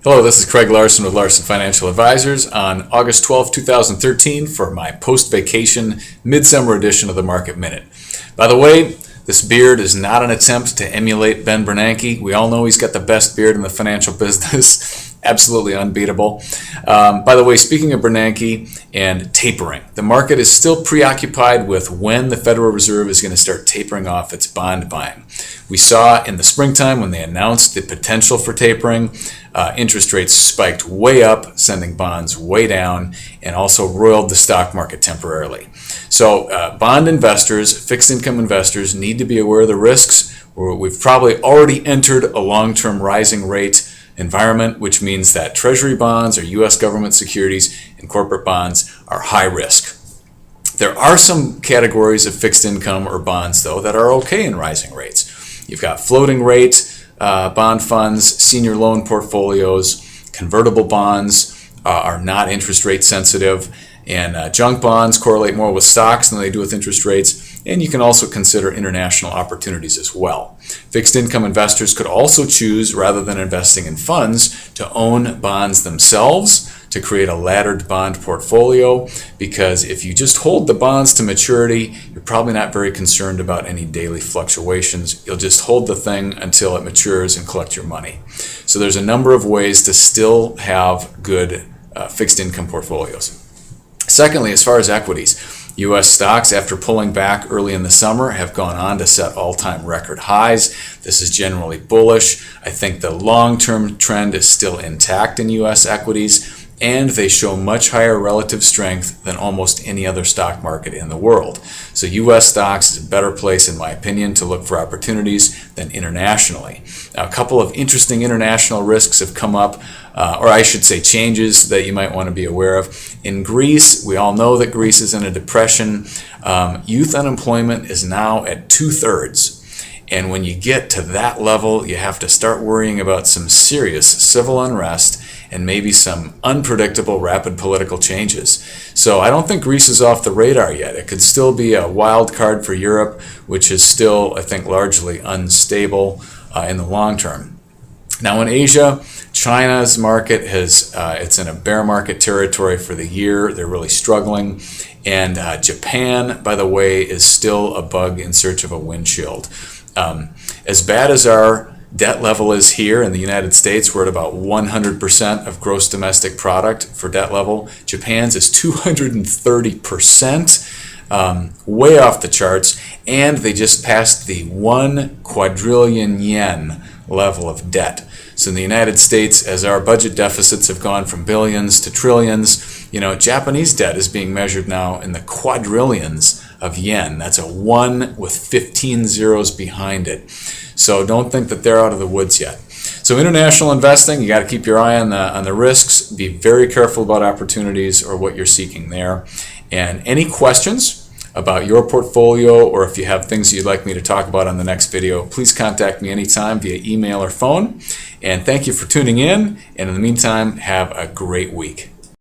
Hello, this is Craig Larson with Larson Financial Advisors on August 12, 2013 for my post-vacation midsummer edition of the Market Minute. By the way, this beard is not an attempt to emulate Ben Bernanke. We all know he's got the best beard in the financial business. Absolutely unbeatable. By the way, speaking of Bernanke and tapering, the market is still preoccupied with when the Federal Reserve is going to start tapering off its bond buying. We saw in the springtime when they announced the potential for tapering, interest rates spiked way up, sending bonds way down, and also roiled the stock market temporarily. So bond investors, fixed income investors, need to be aware of the risks. We've probably already entered a long-term rising rate environment, which means that Treasury bonds or U.S. government securities and corporate bonds are high risk. There are some categories of fixed income or bonds, though, that are okay in rising rates. You've got floating rate bond funds, senior loan portfolios, convertible bonds are not interest rate sensitive, and junk bonds correlate more with stocks than they do with interest rates. And you can also consider international opportunities as well. Fixed income investors could also choose, rather than investing in funds, to own bonds themselves to create a laddered bond portfolio, because if you just hold the bonds to maturity, you're probably not very concerned about any daily fluctuations. You'll just hold the thing until it matures and collect your money. So there's a number of ways to still have good fixed income portfolios. Secondly, as far as equities, U.S. stocks, after pulling back early in the summer, have gone on to set all-time record highs. This is generally bullish. I think the long-term trend is still intact in U.S. equities, and they show much higher relative strength than almost any other stock market in the world. So U.S. stocks is a better place, in my opinion, to look for opportunities than internationally. Now, a couple of interesting international risks have come up, or I should say changes that you might want to be aware of. In Greece, we all know that Greece is in a depression. Youth unemployment is now at 2/3. And when you get to that level, you have to start worrying about some serious civil unrest and maybe some unpredictable rapid political changes. So I don't think Greece is off the radar yet. It could still be a wild card for Europe, which is still, I think, largely unstable in the long term. Now in Asia, China's market it's in a bear market territory for the year. They're really struggling. And Japan, by the way, is still a bug in search of a windshield. As bad as our debt level is here in the United States, we're at about 100% of gross domestic product for debt level. Japan's is 230%, way off the charts, and they just passed the 1 quadrillion yen level of debt. So in the United States, as our budget deficits have gone from billions to trillions, Japanese debt is being measured now in the quadrillions of yen. That's a 1 with 15 zeros behind it. So don't think that they're out of the woods yet. So international investing, you got to keep your eye on the risks. Be very careful about opportunities or what you're seeking there. And any questions about your portfolio, or if you have things you'd like me to talk about on the next video, please contact me anytime via email or phone. And thank you for tuning in. And in the meantime, have a great week.